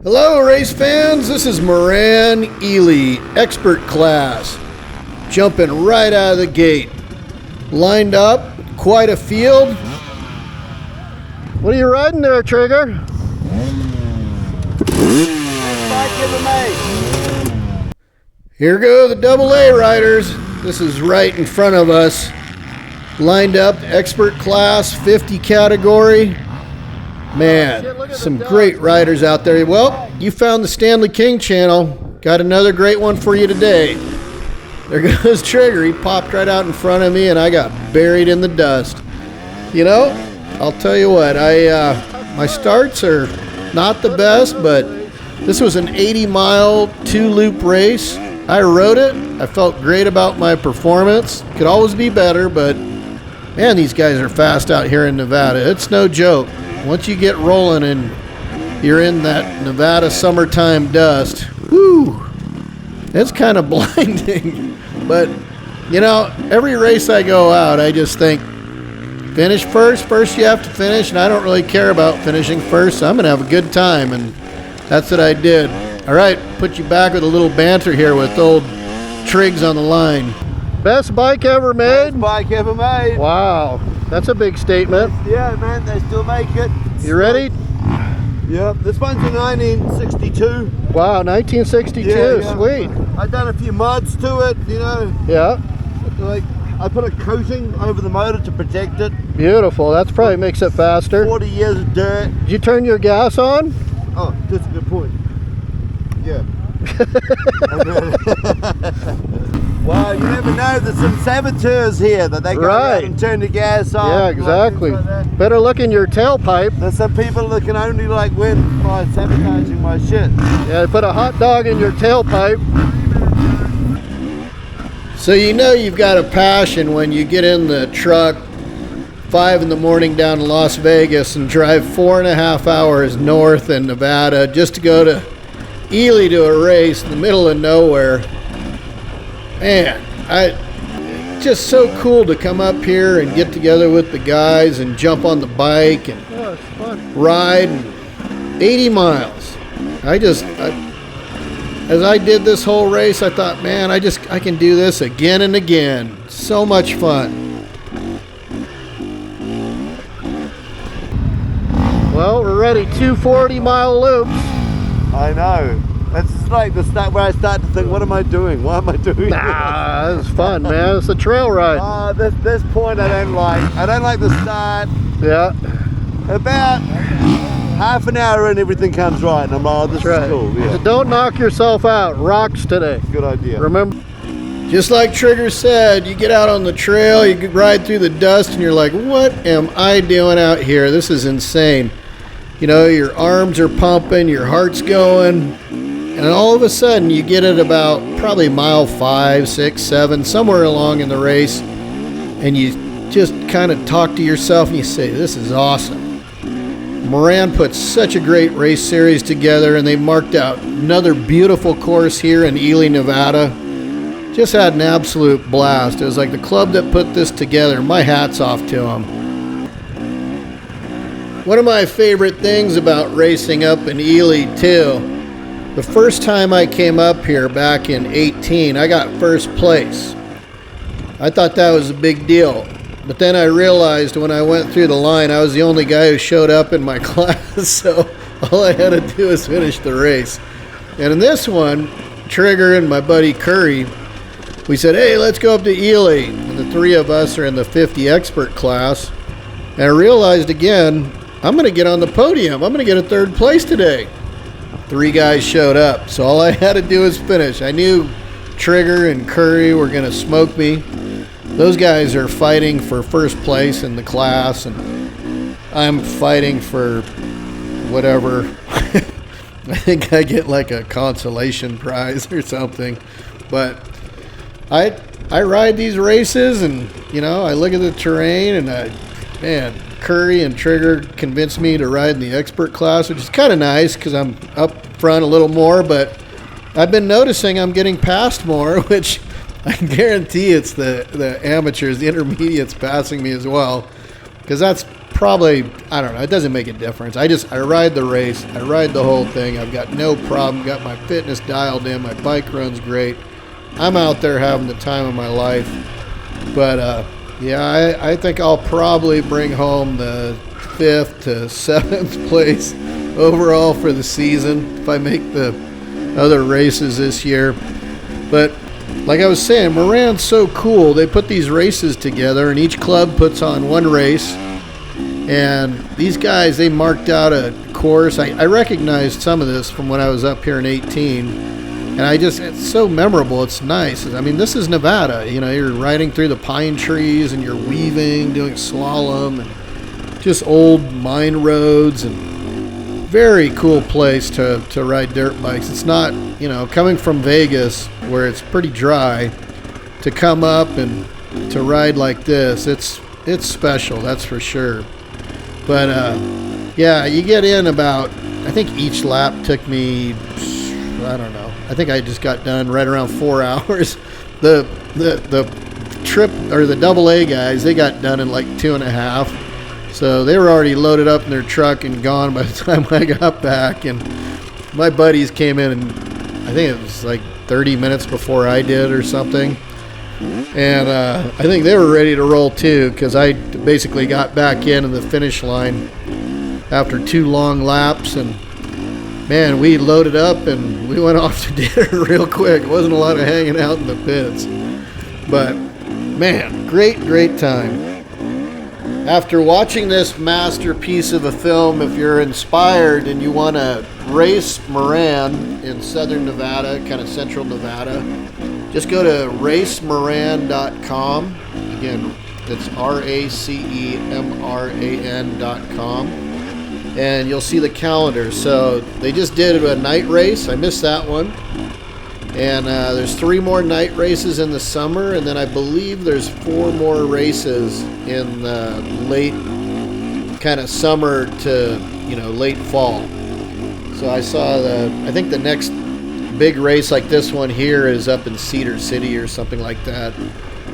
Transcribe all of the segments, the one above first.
Hello race fans, this is MRAN ELY expert class. Jumping right out of the gate. Lined up, quite a field. What are you riding there, Trigger? Here go the AA riders. This is right in front of us. Lined up, expert class, 50 category. Man, some great riders out there. Well, you found the Stanley King channel. Got another great one for you today. There goes Trigger. He popped right out in front of me and I got buried in the dust. You know, I'll tell you what, my starts are not the best, but this was an 80-mile, 2-loop race. I rode it. I felt great about my performance. Could always be better, but man, these guys are fast out here in Nevada. It's no joke. Once you get rolling and you're in that Nevada summertime dust, whoo, it's kind of blinding. But, you know, every race I go out, I just think, finish first. First you have to finish, and I don't really care about finishing first, so I'm going to have a good time, and that's what I did. All right, put you back with a little banter here with old Triggs on the line. Best bike ever made? Best bike ever made. Wow, that's a big statement. Yeah, man, they still make it. You ready? Yep, this one's a 1962. Wow, 1962, yeah. Sweet. I've done a few mods to it, you know. Yeah. Like, I put a coating over the motor to protect it. Beautiful, that probably makes it faster. 40 years of dirt. Did you turn your gas on? Oh, that's a good point. Yeah. Well, you never know, there's some saboteurs here that they go out and turn the gas on. Yeah, exactly. Like better look in your tailpipe. There's some people that can only like win by sabotaging my shit. Yeah, put a hot dog in your tailpipe. So you know you've got a passion when you get in the truck 5 in the morning down to Las Vegas and drive 4.5 hours north in Nevada just to go to Ely to a race in the middle of nowhere. Man, just so cool to come up here and get together with the guys and jump on the bike and ride 80 miles. As I did this whole race, I thought, man, I can do this again and again. So much fun. Well, we're ready, 2 40-mile loops. I know. It's like the start where I start to think, what am I doing? Why am I doing this? It's fun, man. It's a trail ride. This point I don't like. I don't like the start. Yeah. About half an hour and everything comes right, and I'm like, oh, this is cool. Yeah. So don't knock yourself out. Rocks today. Good idea. Remember? Just like Trigger said, you get out on the trail, you ride through the dust, and you're like, what am I doing out here? This is insane. You know, your arms are pumping, your heart's going. And all of a sudden, you get at about probably mile 5, 6, 7, somewhere along in the race, and you just kind of talk to yourself and you say, this is awesome. MRAN put such a great race series together, and they marked out another beautiful course here in Ely, Nevada. Just had an absolute blast. It was like the club that put this together. My hat's off to them. One of my favorite things about racing up in Ely, too, the first time I came up here back in 18, I got first place. I thought that was a big deal. But then I realized when I went through the line, I was the only guy who showed up in my class, so all I had to do was finish the race. And in this one, Trigger and my buddy Curry, we said, hey, let's go up to Ely. And the 3 of us are in the 50 expert class. And I realized again, I'm going to get on the podium. I'm going to get a 3rd place today. 3 guys showed up, so all I had to do was finish. I knew Trigger and Curry were going to smoke me. Those guys are fighting for first place in the class, and I'm fighting for whatever. I think I get like a consolation prize or something. But I ride these races, and you know, I look at the terrain, and man, Curry and Trigger convinced me to ride in the expert class, which is kind of nice because I'm up front a little more, but I've been noticing I'm getting passed more, which I guarantee it's the amateurs, the intermediates passing me as well, because that's probably, I don't know, it doesn't make a difference. I ride the race, I ride the whole thing. I've got no problem, got my fitness dialed in, my bike runs great. I'm out there having the time of my life. But yeah, I think I'll probably bring home the 5th to 7th place overall for the season if I make the other races this year. But like I was saying, MRAN's so cool. They put these races together, and each club puts on one race. And these guys, they marked out a course. I recognized some of this from when I was up here in 18. And it's so memorable. It's nice. I mean, this is Nevada. You know, you're riding through the pine trees and you're weaving, doing slalom, and just old mine roads, and very cool place to ride dirt bikes. It's not, you know, coming from Vegas where it's pretty dry, to come up and to ride like this, it's special, that's for sure. But yeah, you get in about, I think each lap took me, I don't know, I think I just got done right around 4 hours. The trip, or the AA guys, they got done in like 2.5. So they were already loaded up in their truck and gone by the time I got back. And my buddies came in, and I think it was like 30 minutes before I did or something. And I think they were ready to roll too, because I basically got back in the finish line after 2 long laps. And man, we loaded up and we went off to dinner real quick. It wasn't a lot of hanging out in the pits. But man, great time. After watching this masterpiece of a film, if you're inspired and you want to race MRAN in southern Nevada, kind of central Nevada, just go to racemran.com. Again, it's RACEMRAN.com. And you'll see the calendar. So they just did a night race. I missed that one. And there's 3 more night races in the summer, and then I believe there's 4 more races in the late kind of summer to, you know, late fall. So I saw I think the next big race like this one here is up in Cedar City or something like that.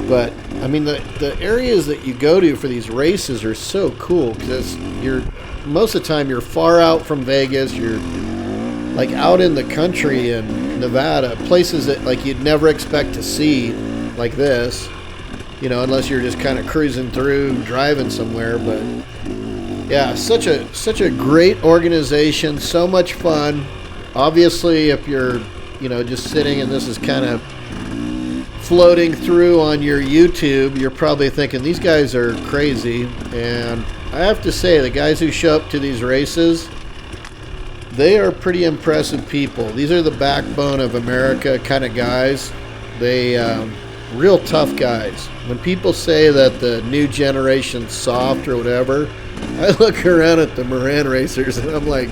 But I mean, the areas that you go to for these races are so cool, because most of the time you're far out from Vegas. You're like out in the country in Nevada, places that like you'd never expect to see like this, you know, unless you're just kind of cruising through, driving somewhere. But yeah, such a great organization, so much fun. Obviously, if you're, you know, just sitting and this is kind of floating through on your YouTube, you're probably thinking these guys are crazy. And I have to say, the guys who show up to these races, they are pretty impressive people. These are the backbone of America kind of guys. They real tough guys. When people say that the new generation's soft or whatever, I look around at the MRAN racers and I'm like,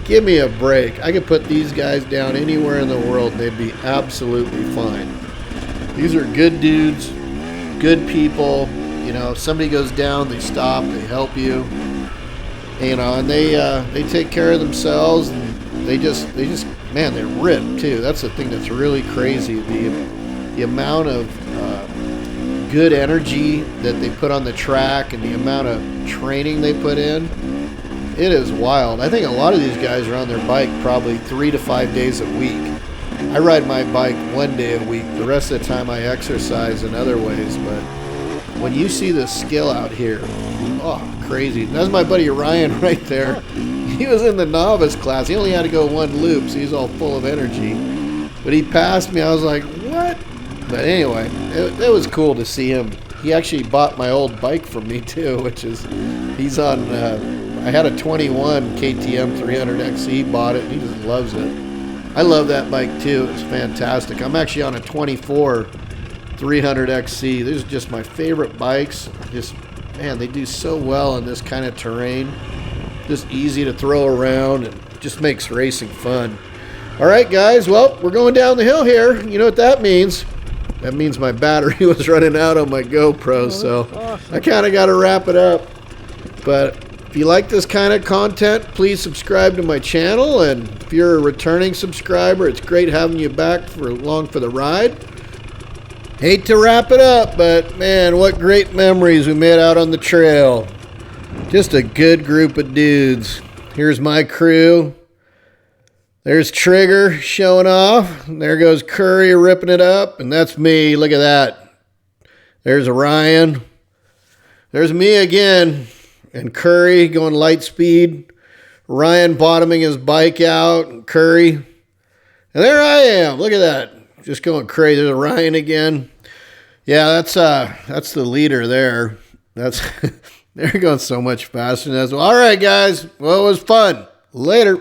give me a break. I could put these guys down anywhere in the world and they'd be absolutely fine. These are good dudes, good people. You know, if somebody goes down, they stop, they help you. You know, and they take care of themselves, and they just man, they're ripped too. That's the thing that's really crazy. The amount of good energy that they put on the track and the amount of training they put in, it is wild. I think a lot of these guys are on their bike probably 3 to 5 days a week. I ride my bike 1 day a week. The rest of the time I exercise in other ways. But when you see the skill out here, oh, crazy. That's my buddy Ryan right there. He was in the novice class. He only had to go 1 loop, so he's all full of energy. But he passed me. I was like, what? But anyway, it was cool to see him. He actually bought my old bike from me too, which is, he's on, I had a 21 KTM 300XE. He bought it, and he just loves it. I love that bike too. It's fantastic. I'm actually on a 24 300XE. These are just my favorite bikes. Just, man, they do so well in this kind of terrain. Just easy to throw around and just makes racing fun. All right, guys. Well, we're going down the hill here. You know what that means? That means my battery was running out on my GoPro, so awesome. I kind of got to wrap it up. But if you like this kind of content, please subscribe to my channel. And if you're a returning subscriber, it's great having you back along for the ride. Hate to wrap it up, but man, what great memories we made out on the trail. Just a good group of dudes. Here's my crew. There's Trigger showing off. There goes Curry ripping it up. And that's me. Look at that. There's Orion. There's me again. And Curry going light speed. Ryan bottoming his bike out. And Curry. And there I am. Look at that. Just going crazy. There's Ryan again. Yeah, that's the leader there. That's they're going so much faster than us. All right, guys. Well, it was fun. Later.